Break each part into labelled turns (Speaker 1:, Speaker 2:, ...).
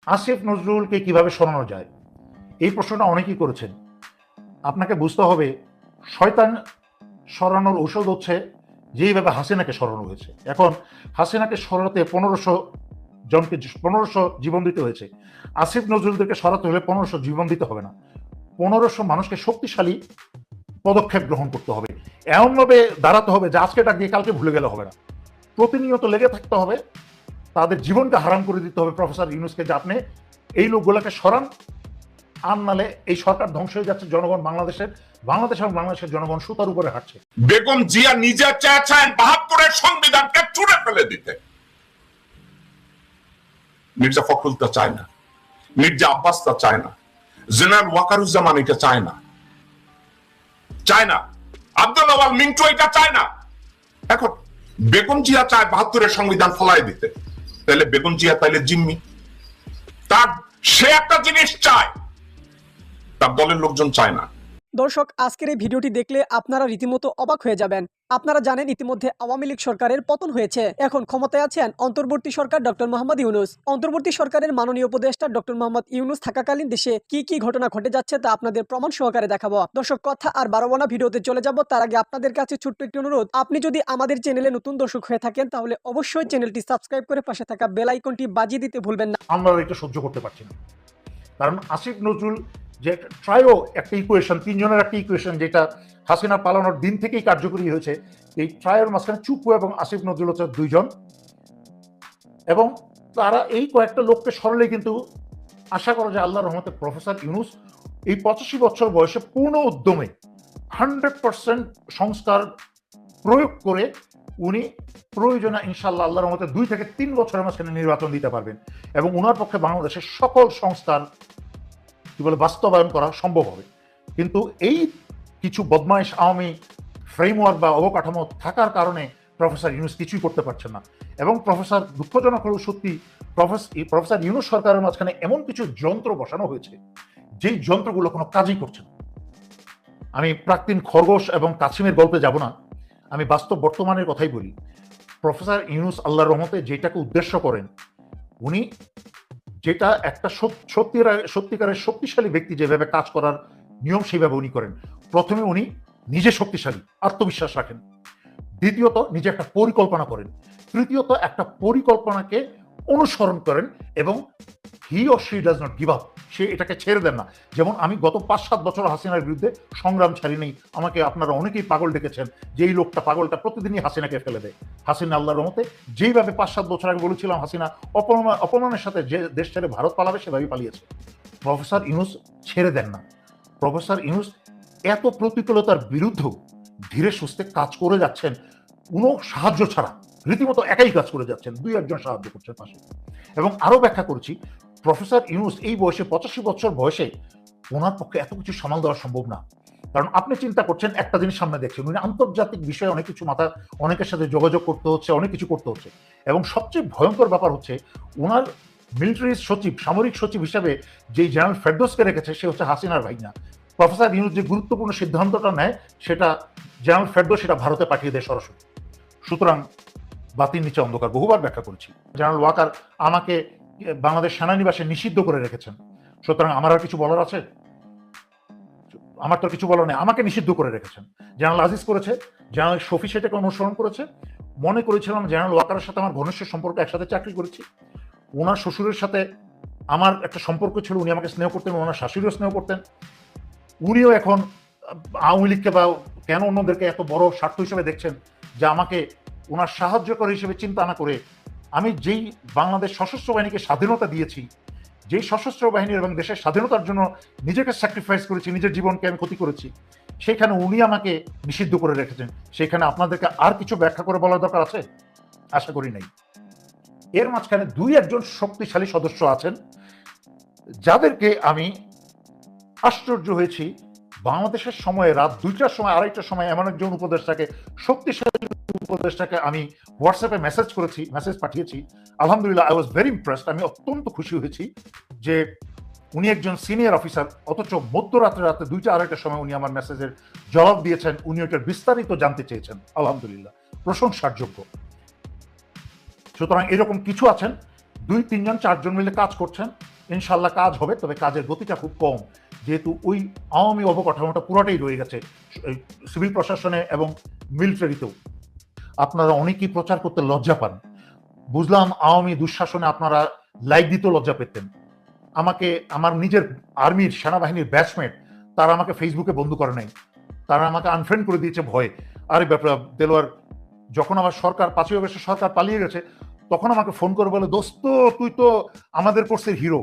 Speaker 1: আসিফ নজরুলকে কিভাবে সরানো যায়, এই প্রশ্নটা অনেকেই করেছেন। আপনাকে বুঝতে হবে, শয়তান সরানোর ঔষধ হচ্ছে যেইভাবে হাসিনাকে সরানো হয়েছে। এখন হাসিনাকে সরাতে 1500 জীবন দিতে হয়েছে। আসিফ নজরুলদেরকে সরাতে হলে 1500 জীবন দিতে হবে না, 1500 মানুষকে শক্তিশালী পদক্ষেপ গ্রহণ করতে হবে। এমনভাবে দাঁড়াতে হবে যে আজকে ডাক দিয়ে কালকে ভুলে গেলে হবে না, প্রতিনিয়ত লেগে থাকতে হবে, তাদের জীবনকে হারাম করে দিতে হবে প্রফেসর ইউনূসকে, যে আপনি এই লোকগুলোকে সরান, আর নালে এই সরকার ধ্বংস হয়ে যাচ্ছে। জনগণ বাংলাদেশ এবং বাংলাদেশের জনগণ সুতার উপরে হাঁটছে।
Speaker 2: বেগম জিয়া নিজে চেয়েছেন ৭২-এর সংবিধানকে ছুঁড়ে ফেলে দিতে। মির্জা ফখরুল তা চায় না, মির্জা আব্বাস তা চায় না, জেনারেল ওয়াকারুজ্জামান এটা চায় না, আব্দুল আওয়াল মিন্টু এটা চায় না। এখন বেগম জিয়া চায় ৭২-এর সংবিধান ফলাই দিতে, তাহলে বেগম জিয়া তাইলে জিম্মি। তার সে একটা জিনিস চায়, তার দলের লোকজন চায় না।
Speaker 3: দর্শক, আজকের এই ভিডিওটি দেখলে আপনারা রীতিমতো অবাক হয়ে যাবেন। আপনারা জানেন ইতিমধ্যে আওয়ামী লীগ সরকারের পতন হয়েছে। এখন ক্ষমতায় আছেন অন্তর্বর্তী সরকার ডক্টর মোহাম্মদ ইউনূস। অন্তর্বর্তী সরকারের মাননীয় উপদেষ্টা ডক্টর মোহাম্মদ ইউনূস থাকাকালীন দেশে কি কি ঘটনা ঘটে যাচ্ছে তা আপনাদের প্রমাণ সহকারে দেখাবো। দর্শক, কথা আর বাড়াবো না, ভিডিওতে চলে যাব। তার আগে আপনাদের কাছে ছোট্ট একটি অনুরোধ, আপনি যদি আমাদের চ্যানেলে নতুন দর্শক হয়ে থাকেন তাহলে অবশ্যই চ্যানেলটি সাবস্ক্রাইব করে পাশে থাকা বেল আইকনটি বাজিয়ে দিতে ভুলবেন না।
Speaker 1: আমরা এটা সহ্য করতে পারছি না, কারণ আসিফ নজরুল যে ট্রায়ো একটা ইকুয়েশন, তিনজনের একটা ইকুয়েশন, যেটা হাসিনা পালানোর দিন থেকেই কার্যকরী হয়েছে, এই ট্রায়োর মাঝখানে চুপ্পু এবং আসিফ নজরুল হচ্ছে দুইজন, এবং তারা এই কয়েকটা লোককে সরলে কিন্তু আশা করা যায় আল্লাহর রহমতে প্রফেসর ইউনূস এই 85 বছর বয়সে পূর্ণ উদ্যমে 100% সংস্কার প্রয়োগ করে উনি প্রয়োজনে ইনশাল্লাহ আল্লাহর রহমতে 2 থেকে 3 বছরের মাঝখানে নির্বাচন দিতে পারবেন, এবং ওনার পক্ষে বাংলাদেশের সকল সংস্কার বাস্তবায়ন করা সম্ভব হবে। কিন্তু এই কিছু বদমাইশ আওয়ামী ফ্রেমওয়ার্ক বা অবকাঠামো থাকার কারণে প্রফেসর ইউনূস কিছুই করতে পারছেন না। এবং প্রফেসর, দুঃখজনক হলেও সত্যি, প্রফেসর ইউনূস সরকারের মাঝখানে এমন কিছু যন্ত্র বসানো হয়েছে যেই যন্ত্রগুলো কোনো কাজই করছে না। আমি প্রাক্তন খরগোশ এবং কাছিমের গল্পে যাব না, আমি বাস্তব বর্তমানের কথাই বলি। প্রফেসর ইউনূস আল্লাহর রহমতে যেটাকে উদ্দেশ্য করেন, উনি যেটা একটা সত্যিকারের শক্তিশালী ব্যক্তি যেভাবে কাজ করার নিয়ম সেইভাবে উনি করেন। প্রথমে উনি নিজে শক্তিশালী, আত্মবিশ্বাস রাখেন। দ্বিতীয়ত নিজে একটা পরিকল্পনা করেন। তৃতীয়ত একটা পরিকল্পনাকে অনুসরণ করেন, এবং he or she does not give up, সে এটাকে ছেড়ে দেন না। যেমন আমি গত 5-7 বছর হাসিনার বিরুদ্ধে সংগ্রাম ছাড়ি নেই। আমাকে আপনারা অনেকেই পাগল ডেকেছেন যে এই লোকটা পাগলটা প্রতিদিনই হাসিনাকে ফেলে দেয়। হাসিনা আল্লাহর রহমতে যেইভাবে 5-7 বছর আগে বলেছিলাম হাসিনা অপমানের সাথে যে দেশ ছেড়ে ভারত পালাবে, সেভাবেই পালিয়েছে। প্রফেসর ইউনূস ছেড়ে দেন না। প্রফেসর ইউনূস এত প্রতিকূলতার বিরুদ্ধেও ধীরে সুস্থে কাজ করে যাচ্ছেন, কোনো সাহায্য ছাড়া, রীতিমতো একাই কাজ করে যাচ্ছেন, 2-1 সাহায্য করছেন পাশে। এবং আরো ব্যাখ্যা করছি, প্রফেসর ইউনূস এই বয়সে, 85 বছর বয়সে, ওনার পক্ষে এত কিছু সামাল দেওয়া সম্ভব না। কারণ আপনি চিন্তা করছেন, একটা জিনিস সামনে দেখছেন, উনি আন্তর্জাতিক বিষয়ে অনেক কিছু অনেকের সাথে যোগাযোগ করতে হচ্ছে, অনেক কিছু করতে হচ্ছে। এবং সবচেয়ে ভয়ঙ্কর ব্যাপার হচ্ছে, ওনার মিলিটারি সচিব, সামরিক সচিব হিসাবে যেই জেনারেল ফেরদৌসকে রেখেছে, সে হচ্ছে হাসিনার ভাই না। প্রফেসর ইউনূস যে গুরুত্বপূর্ণ সিদ্ধান্তটা নেয়, সেটা জেনারেল ফেরদৌস সেটা ভারতে পাঠিয়ে দেয় সরাসরি। সুতরাং বাতির নিচে অন্ধকার, বহুবার ব্যাখ্যা করেছি। জেনারেল ওয়াকার আমাকে বাংলাদেশ সেনানিবাসে নিষিদ্ধ করে রেখেছেন, সুতরাং আমার আর কিছু বলার আছে? আমার তো কিছু বলার নেই। আমাকে নিষিদ্ধ করে রেখেছেন। জেনারেল আজিজ করেছে, জেনারেল শফি সেটাকে অনুসরণ করেছে। মনে করেছিলাম জেনারেল ওয়াকারের সাথে আমার ঘনিষ্ঠ সম্পর্ক, একসাথে চাকরি করেছি, ওনার শ্বশুরের সাথে আমার একটা সম্পর্ক ছিল, উনি আমাকে স্নেহ করতেন, ওনার শাশুড়িও স্নেহ করতেন। উনিও এখন আওয়ামী লীগকে বা কেন অন্যদেরকে এত বড় স্বার্থ হিসেবে দেখছেন, যে আমাকে ওনার সাহায্যকারী হিসেবে চিন্তা না করে, আমি যেই বাংলাদেশ সশস্ত্র বাহিনীকে স্বাধীনতা দিয়েছি, যেই সশস্ত্র বাহিনীর এবং দেশের স্বাধীনতার জন্য নিজেকে স্যাক্রিফাইস করেছি, নিজের জীবনকে আমি ক্ষতি করেছি, সেখানে উনি আমাকে নিষিদ্ধ করে রেখেছেন। সেখানে আপনাদেরকে আর কিছু ব্যাখ্যা করে বলার দরকার আছে? আশা করি নাই। এর মাঝখানে 2-1 শক্তিশালী সদস্য আছেন, যাদেরকে আমি আশ্চর্য হয়েছি। বাংলাদেশের সময়ে রাত 2টার সময়, 2:30টার সময় এমন একজন উপদেষ্টাকে, শক্তিশালী উপদেষ্টাকে আমি হোয়াটসঅ্যাপে মেসেজ পাঠিয়েছি। আলহামদুলিল্লাহ, আই ওয়াজ ভেরি ইমপ্রেসড। আমি অত্যন্ত খুশি হয়েছি যে উনি একজন সিনিয়র অফিসার, অথচ মধ্যরাতে 2টা-2:30টার সময় উনি আমার মেসেজের জবাব দিয়েছেন, উনি ওটার বিস্তারিত জানতে চেয়েছেন। আলহামদুলিল্লাহ, প্রশংসার যোগ্য। সুতরাং এরকম কিছু আছেন 2-3 জন 4 জন মিলে কাজ করছেন, ইনশাল্লাহ কাজ হবে, তবে কাজের গতিটা খুব কম, যেহেতু ওই আওয়ামী অবকাঠামোটা পুরোটাই রয়ে গেছে সিভিল প্রশাসনে এবং মিলিটারিতেও। আপনারা অনেকেই প্রচার করতে লজ্জা পান। বুঝলাম আওয়ামী দুঃশাসনে আপনারা লাইক দিতে লজ্জা পেতেন। আমাকে আমার নিজের আর্মির সেনাবাহিনীর ব্যাচমেট তারা আমাকে ফেসবুকে বন্ধ করে নাই, তারা আমাকে আনফ্রেন্ড করে দিয়েছে ভয়ে। আরে ব্যাপার দেলোয়ার, যখন আমার সরকার 5ই আগস্টে সরকার পালিয়ে গেছে তখন আমাকে ফোন করে বলে, দোস্ত তুই তো আমাদের কোর্সের হিরো।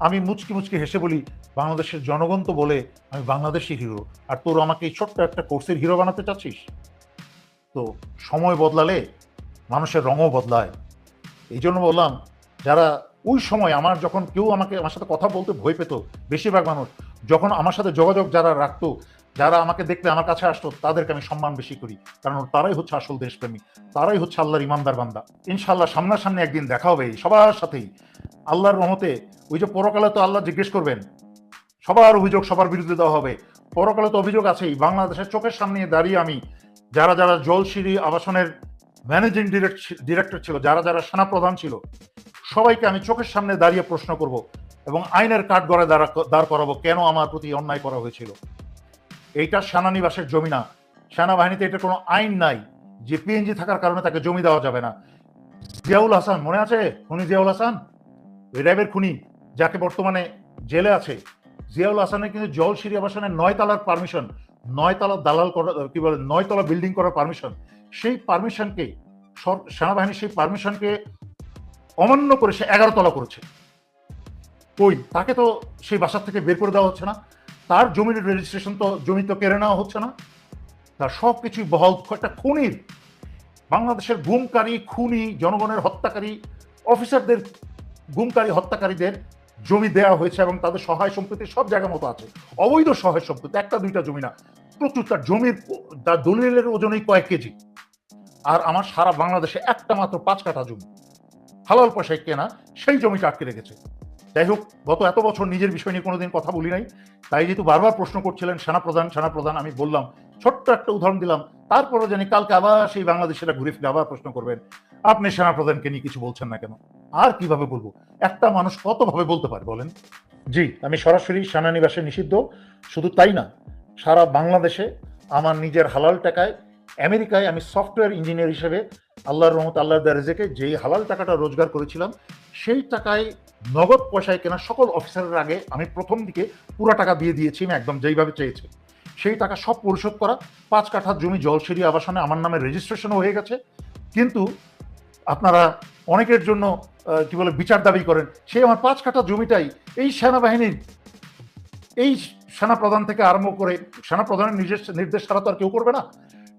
Speaker 1: আমি মুচকি মুচকি হেসে বলি, বাংলাদেশের জনগণ তো বলে আমি বাংলাদেশি হিরো, আর তোর আমাকে এই ছোট্ট একটা কোর্সের হিরো বানাতে চাচ্ছিস? তো সময় বদলালে মানুষের রঙও বদলায়। এই জন্য বললাম, যারা ওই সময় যখন কেউ আমার সাথে কথা বলতে ভয় পেত, বেশিরভাগ মানুষ যখন আমার সাথে যোগাযোগ যারা রাখতো, যারা আমাকে দেখতে আমার কাছে আসতো, তাদেরকে আমি সম্মান বেশি করি, কারণ তারাই হচ্ছে আসল দেশপ্রেমী, তারাই হচ্ছে আল্লাহর ইমানদার বান্দা। ইনশাআল্লাহ সামনাসামনি একদিন দেখা হবে সবার সাথেই আল্লাহর রহমতে। ওই যে পরকালে তো আল্লাহ জিজ্ঞেস করবেন, সবার অভিযোগ সবার বিরুদ্ধে দেওয়া হবে। পরকালে তো অভিযোগ আছেই। বাংলাদেশের চোখের সামনে দাঁড়িয়ে আমি যারা যারা জলশিরি আবাসনের ম্যানেজিং ডিরেক্টর ছিল, যারা যারা সেনাপ্রধান ছিল, সবাইকে আমি চোখের সামনে দাঁড়িয়ে প্রশ্ন করব এবং আইনের কাঠগড়ে দাঁড় করাবো কেন আমার প্রতি অন্যায় করা হয়েছিল। এইটা সেনানিবাসের জমি না, সেনাবাহিনীতে এটা কোনো আইন নাই যে পিএনজি থাকার কারণে তাকে জমি দেওয়া যাবে না। জিয়াউল হাসান মনে আছে? খুনি জিয়াউল হাসান, র্যাবের খুনি, যাকে বর্তমানে জেলে আছে। জিয়াউল হাসানের কিন্তু জলশিরি আবাসনের 9 তলার পারমিশন, 9 তলা দালাল করা, কি বলে 9 তলা বিল্ডিং করার পারমিশন, সেই পারমিশনকে সেনাবাহিনী সেই পারমিশনকে অমান্য করে সে 11 তলা করেছে। কই, তাকে তো সেই বাসা থেকে বের করে দেওয়া হচ্ছে না, তার জমির রেজিস্ট্রেশন তো জমি তো কেড়ে নেওয়া হচ্ছে না, তার সব কিছুই বহাল। একটা খুনির, বাংলাদেশের গুমকারী খুনি জনগণের হত্যাকারী অফিসারদের, গুমকারী হত্যাকারীদের জমি দেওয়া হয়েছে এবং তাদের সহায় সম্পত্তি সব জায়গা মতো আছে। অবৈধ সহায় সম্পত্তি, 1-2টা জমি না, প্রচুর। তার জমির তার দলিলের ওজনই কয়েক কেজি। আর আমার সারা বাংলাদেশে একটা মাত্র 5 কাঠা জমি হালাল পয়সায় কেনা, সেই জমিটা আটকে রেখেছে। যাই হোক, গত এত বছর নিজের বিষয় নিয়ে কোনোদিন কথা বলি নাই, তাই যেহেতু বারবার প্রশ্ন করছিলেন সেনাপ্রধান, আমি বললাম, ছোট্ট একটা উদাহরণ দিলাম। তারপরে জানি কালকে আবার সেই বাংলাদেশিরা ঘুরে ফিরে আবার প্রশ্ন করবেন, আপনি সেনাপ্রধানকে নিয়ে কিছু বলছেন না কেন? আর কিভাবে বলবো? একটা মানুষ কতভাবে বলতে পারে বলেন? জি, আমি সরাসরি সেনানিবাসে নিষিদ্ধ। শুধু তাই না, সারা বাংলাদেশে আমার নিজের হালাল টাকায় আমেরিকায় আমি সফটওয়্যার ইঞ্জিনিয়ার হিসেবে আল্লাহর রহমত, আল্লাহর দারেজেকে যেই হালাল টাকাটা রোজগার করেছিলাম, সেই টাকায় নগদ পয়সায় কেনা সকল অফিসারের আগে আমি প্রথম দিকে পুরো টাকা দিয়ে দিয়েছি, আমি একদম যেইভাবে চেয়েছি। সেই টাকা সব পরিশোধ করা, 5 কাঠা জমি জলশিরি আবাসনে আমার নামে রেজিস্ট্রেশনও হয়ে গেছে। কিন্তু আপনারা অনেকের জন্য কি বলে বিচার দাবি করেন, সেই আমার 5 কাঠা জমিটাই এই সেনাবাহিনীর, এই সেনাপ্রধান থেকে আরম্ভ করে, সেনাপ্রধানের নির্দেশ ছাড়া তো আর কেউ করবে না,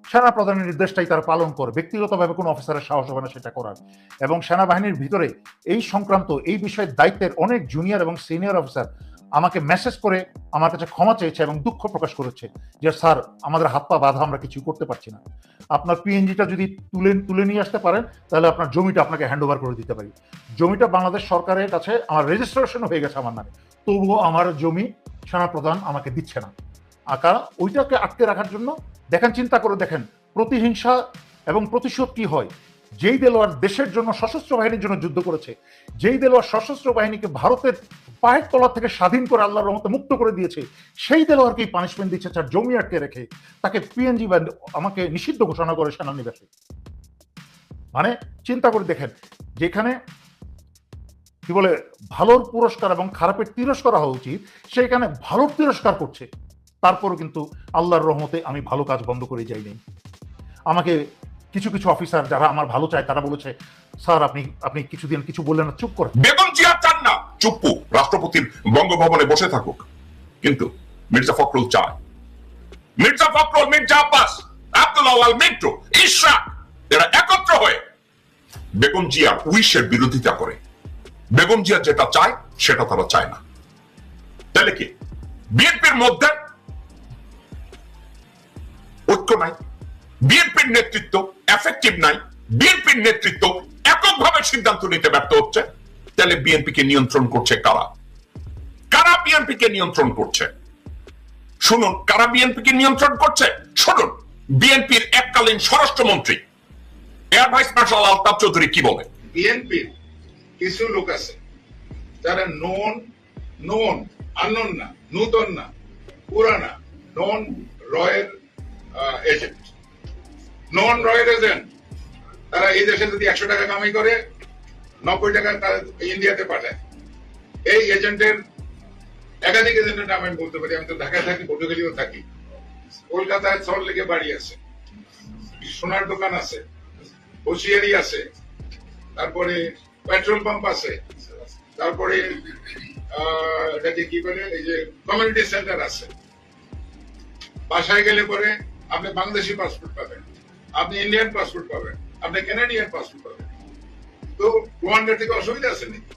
Speaker 1: সেনাপ্রধানের নির্দেশটাই তারা পালন করে। ব্যক্তিগতভাবে কোনো অফিসারের সাহস হবে না সেটা করার। এবং সেনাবাহিনীর ভিতরে এই সংক্রান্ত এই বিষয়ের দায়িত্বের অনেক জুনিয়র এবং সিনিয়র অফিসার আমাকে মেসেজ করে আমার কাছে ক্ষমা চেয়েছে এবং দুঃখ প্রকাশ করেছে যে স্যার, আমাদের হাত পা বাঁধা, আমরা কিছু করতে পারছি না। আপনার পিএনজিটা যদি তুলে নিয়ে আসতে পারেন, তাহলে আপনার জমিটা আপনাকে হ্যান্ড ওভার করে দিতে পারি। জমিটা বাংলাদেশ সরকারের কাছে আমার রেজিস্ট্রেশন হয়ে গেছে আমার নামে, তবুও আমার জমি সেনাপ্রধান আমাকে দিচ্ছে না। ওইটাকে আটকে রাখার জন্য দেখেন, চিন্তা করে দেখেন, প্রতিহিংসা এবং প্রতিশোধ কি হয়। যেই দেলোয়ার দেশের জন্য, সশস্ত্র বাহিনীর জন্য যুদ্ধ করেছে, যেই দেলোয়ার সশস্ত্র বাহিনীকে ভারতের পায়ের তলা থেকে স্বাধীন করে আল্লাহর রহমতে মুক্ত করে দিয়েছে, সেই দেলোয়ারকেই পানিশমেন্ট দিচ্ছে, তার জমি আটকে রেখে তাকে পিএনজি বা আমাকে নিষিদ্ধ ঘোষণা করে সেনানিবাসে। মানে চিন্তা করে দেখেন, যেখানে কি বলে ভালোর পুরস্কার এবং খারাপের তিরস্কার হওয়া উচিত, সেইখানে ভালোর তিরস্কার করছে। তারপরও কিন্তু আল্লাহর রহমতে আমি ভালো কাজ বন্ধ করে যাই নাই। আমাকে কিছু কিছু অফিসার যারা আমার ভালো চায়, তারা বলেছে, স্যার আপনি কিছুদিন কিছু বললেন না, চুপ করে।
Speaker 2: বেগম জিয়া চান না চুপ্পু রাষ্ট্রপতির বঙ্গভবনে বসে থাকুক, কিন্তু মির্জা ফখরুল চায়। মির্জা ফখরুল, মির্জা আব্বাস, আব্দুল আওয়াল, মিন্টু, ইশরাক, এরা একত্র হয়ে বেগম জিয়ার উইশের বিরোধিতা করে। বেগম জিয়া যেটা চায় সেটা তারা চায় না। তাহলে কি বিএনপির মধ্যে ঐক্য নাই? বিএনপির নেতৃত্ব এফেক্টিভ নাই? বিএনপির নেতৃত্ব এককভাবে সিদ্ধান্ত নিতে ব্যর্থ হচ্ছে? তাহলে বিএনপিকে নিয়ন্ত্রণ করছে কারা? কারা বিএনপিকে নিয়ন্ত্রণ করছে? শুনুন, কারা বিএনপিকে নিয়ন্ত্রণ করছে শুনুন। বিএনপির এককালীন স্বরাষ্ট্রমন্ত্রী air vice marshal Altaf Chowdhury কি বলে?
Speaker 4: বিএনপির কিছু লোক আছে যারা নোন আননোন না, নূতন না, পুরানা, নন রয়ের এজেন্ট, নন রয়ের এজেন্ট। তারা এই দেশে যদি 100 টাকা কামাই করে 90 টাকা তারা ইন্ডিয়াতে পাঠায়। এই এজেন্টের একাধিক এজেন্টের নাম আমি বলতে পারি। আমি তো ঢাকায় থাকি, পটুয়াখালীও থাকি, কলকাতায় সল্টলেকে বাড়ি আছে, সোনার দোকান আছে, হোশিয়ারি আছে, তারপরে পেট্রোল পাম্প আছে, তারপরে এটাকে কি বলে এই যে কমিউনিটি সেন্টার আছে। বাসায় গেলে পরে আপনি বাংলাদেশি পাসপোর্ট পাবেন, আপনি ইন্ডিয়ান পাসপোর্ট পাবেন, আপনি কানাডিয়ান পাসপোর্ট পাবেন। তো প্রমাণের থেকে অসুবিধা আছে নাকি?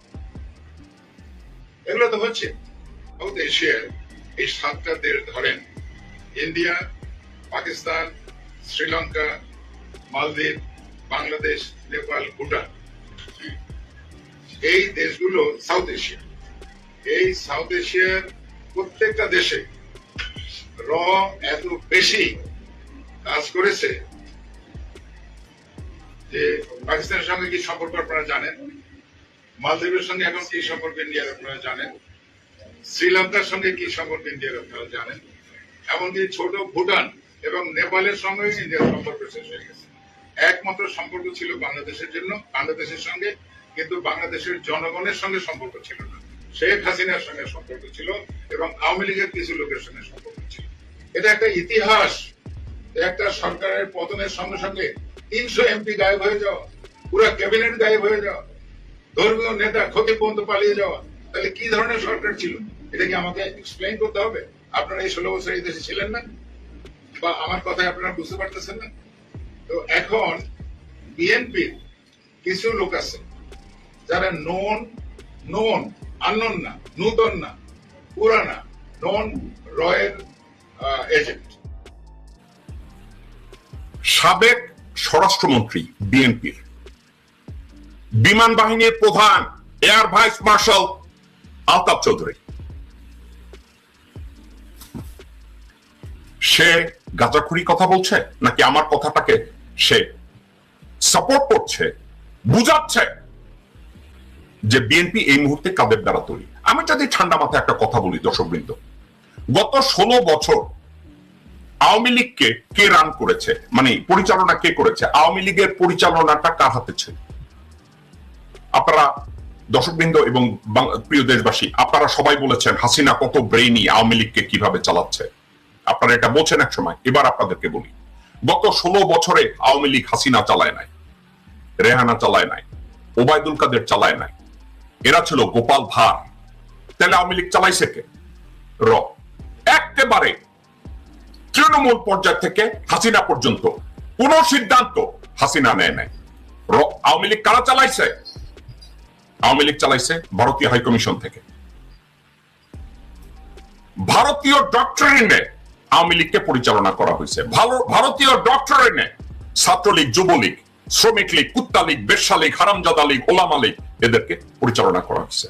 Speaker 4: এগুলো তো হচ্ছে। সাউথ এশিয়ার এই 7টা দেশ ধরেন, ইন্ডিয়া, পাকিস্তান, শ্রীলঙ্কা, মালদ্বীপ, বাংলাদেশ, নেপাল, ভুটান, এই দেশগুলো সাউথ এশিয়া। এই সাউথ এশিয়ার প্রত্যেকটা দেশে র এত বেশি কাজ করেছে যে পাকিস্তানের সঙ্গে কি সম্পর্ক আপনারা জানেন, মালদ্বীপের সঙ্গে এখন কি সম্পর্ক ইন্ডিয়ার আপনারা জানেন, শ্রীলঙ্কার সঙ্গে কি সম্পর্ক ইন্ডিয়ার আপনারা জানেন, এমনকি ছোট ভুটান এবং নেপালের সঙ্গে ইন্ডিয়ার সম্পর্ক শেষ হয়ে গেছে। একমাত্র সম্পর্ক ছিল বাংলাদেশের জন্য, বাংলাদেশের সঙ্গে, কিন্তু বাংলাদেশের জনগণের সঙ্গে সম্পর্ক ছিল না। শেখ হাসিনার সঙ্গে সম্পর্ক ছিল এবং আওয়ামী লীগের কিছু লোকের সঙ্গে সম্পর্ক ছিল। এটা একটা ইতিহাস। একটা সরকারের পতনের সঙ্গে সঙ্গে 300 এমপি গায়েব হয়ে যাওয়া, পুরো ক্যাবিনেট গায়েব হয়ে যাওয়া, ধর্মীয় নেতা ক্ষতি পর্যন্ত পালিয়ে যাওয়া, তাহলে কি ধরনের সরকার ছিল? এটা কি আমাকে এক্সপ্লেইন করতে হবে? আপনারা এই 16 বছর এই দেশে ছিলেন না, বা আমার কথায় আপনারা বুঝতে পারতেছেন না? তো এখন বিএনপির কিছু লোক আছে যারা নোন আননোন না, নূতন না, পুরানা, নন রয়ের এজেন্ট।
Speaker 2: সাবেক স্বরাষ্ট্রমন্ত্রী বিএনপির, বিমান বাহিনীর প্রধান air vice marshal Altaf Chowdhury, সে গাঁজাখুরি কথা বলছে নাকি আমার কথাটাকে সে সাপোর্ট করছে, বুঝাচ্ছে যে বিএনপি এই মুহূর্তে কাদের দ্বারা তৈরি? আমি যদি ঠান্ডা মাথায় একটা কথা বলি দর্শকবৃন্দ, গত 16 বছর আওয়ামী লীগকে কে রান করেছে, মানে পরিচালনা কে করেছে? আওয়ামী লীগের পরিচালনাটা কার হাতে ছিল? আপনারা দর্শকবৃন্দ এবং প্রিয় দেশবাসী, আপনারা সবাই বলেছেন হাসিনা কত ব্রেইনি, আওয়ামী লীগকে কিভাবে চালাচ্ছে। আপনারা এটা বলছেন এক সময়, এবার আপনাদেরকে বলি, গত 16 বছরে আওয়ামী লীগ হাসিনা চালায় নাই, রেহানা চালায় নাই, ওবায়দুল কাদের চালায় নাই, এরা ছিল গোপাল ভাঁড়। তাহলে আওয়ামী লীগ চালাইছে কে? র একেবারে তৃণমূল পর্যায় থেকে হাসিনা পর্যন্ত কোন সিদ্ধান্ত হাসিনা নেয় নাই। আওয়ামী লীগ কারা চালাইছে? আওয়ামী লীগ চালাইছে ভারতীয় হাইকমিশন থেকে। ভারতীয় ডক্টরিনে আওয়ামী লীগকে পরিচালনা করা হয়েছে। ভারতীয় ডক্টরিনে ছাত্রলীগ, যুবলীগ, শ্রমিক লীগ, কুত্তা লীগ, বেশ্যা লীগ, হারামজাদা লীগ, ওলামা লীগ, এদেরকে পরিচালনা করা হয়েছে।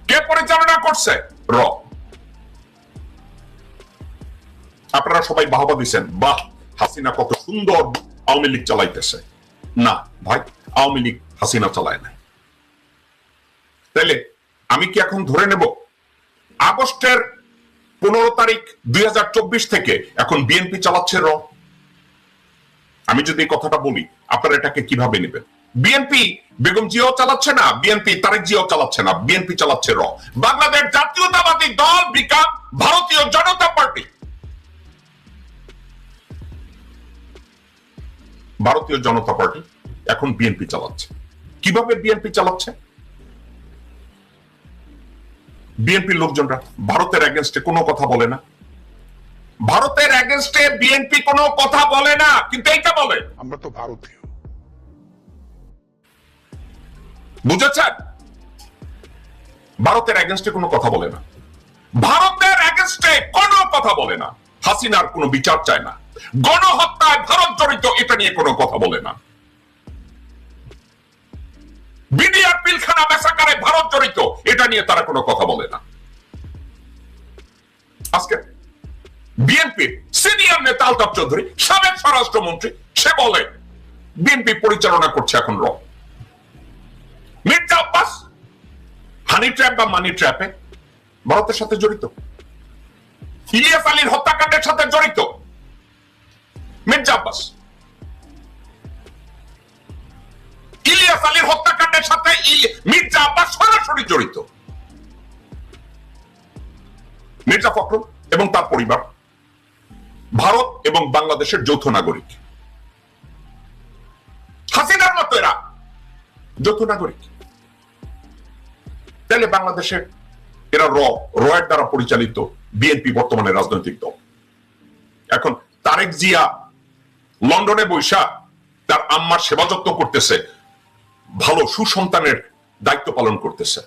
Speaker 2: কে পরিচালনা করছে? র। আপনারা সবাই বাহবা দিচ্ছেন, বাহ হাসিনা কত সুন্দর আওয়ামী লীগ চালাইতেছে। না ভাই, আওয়ামী লীগ হাসিনা চালায় না। তাইলে আমি কি এখন ধরে নেব আগস্টের 15 তারিখ 2024 থেকে এখন বিএনপি চালাচ্ছে র? আমি যদি এই কথাটা বলি আপনারা এটাকে কিভাবে নেবেন? বিএনপি বেগম জিয়াও চালাচ্ছে না, বিএনপি তারেক জিয়াও চালাচ্ছে না, বিএনপি চালাচ্ছে র। বাংলাদেশ জাতীয়তাবাদী দল বিকাম ভারতীয় জনতা পার্টি। ভারতীয় জনতা পার্টি এখন বিএনপি চালাচ্ছে। কিভাবে বিএনপি চালাচ্ছে? বিএনপির লোকজনরা ভারতের এগেনস্টে কোনো কথা বলে না, ভারতের এগেনস্টে বিএনপি কোনো কথা বলে না, কিন্তু এইটা বলে
Speaker 5: আমরা তো ভারতীয়।
Speaker 2: বুঝেছেন? ভারতের এগেনস্টে কোনো কথা বলে না, ভারতের এগেনস্টে কোনো কথা বলে না, হাসিনার কোনো বিচার চায় না, গণহত্যায় ভারত জড়িত এটা নিয়ে কোনো কথা বলে না, বিডিআর পিলখানা ম্যাসাকারে ভারত জড়িত এটা নিয়ে তারা কোনো কথা বলে না। আজকে বিএনপির সিনিয়র নেতা আলতাফ চৌধুরী, সাবেক স্বরাষ্ট্রমন্ত্রী, সে বলে বিএনপি পরিচালনা করছে এখন র। মির্জা আব্বাস হানি ট্র্যাপ বা মানি ট্র্যাপে ভারতের সাথে জড়িত, ইলিয়াস আলীর হত্যাকাণ্ডের সাথে জড়িত মির্জা আব্বাস। ইলিয়াস আলীর হত্যাকাণ্ডের সাথে মির্জা আব্বাস সরাসরি জড়িত। মির্জা ফখরুল এবং তার পরিবার ভারত এবং বাংলাদেশের যৌথ নাগরিক। হাসিনার মতো এরা যৌথ নাগরিক। তাহলে বাংলাদেশের এরা রয়ের দ্বারা পরিচালিত বিএনপি বর্তমানে রাজনৈতিক দল। এখন তারেক জিয়া লন্ডনে বৈশা তার আম্মার সেবা যত্ন করতেছে, ভালো সুসন্তানের দায়িত্ব পালন করতেছে,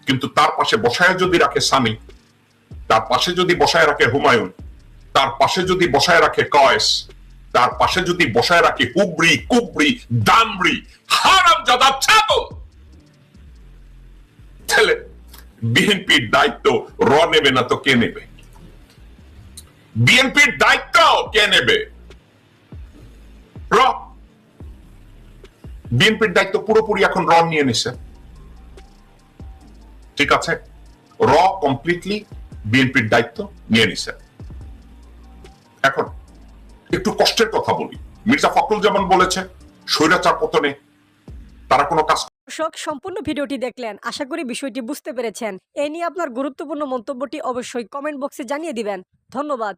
Speaker 2: কিন্তু তার পাশে বসায় যদি রাখে সানি, তার পাশে যদি বসায় রাখে হুমায়ুন, তার পাশে যদি বসায় রাখে কয়েস, তার পাশে যদি বসায় রাখে হুবড়ি কুবড়ি দামড়ি হারামজাদা ছাগল, তাহলে বিএনপির দায়িত্ব নেবে না তো কে নেবে? বিএনপির দায়িত্ব কে নেবে? বিএনপির দায়িত্ব পুরোপুরি এখন নিয়ে নিছে, ঠিক আছে? কমপ্লিটলি বিএনপির দায়িত্ব নিয়ে নিছে। এখন একটু কষ্টের কথা বলি, মির্জা ফখরুল যেমন বলেছে স্বৈরাচার পতনে তারা কোনো কাজ।
Speaker 3: দর্শক, সম্পূর্ণ ভিডিওটি দেখলেন, আশা করি বিষয়টি বুঝতে পেরেছেন। এই নিয়ে আপনার গুরুত্বপূর্ণ মন্তব্যটি অবশ্যই কমেন্ট বক্সে জানিয়ে দিবেন। ধন্যবাদ।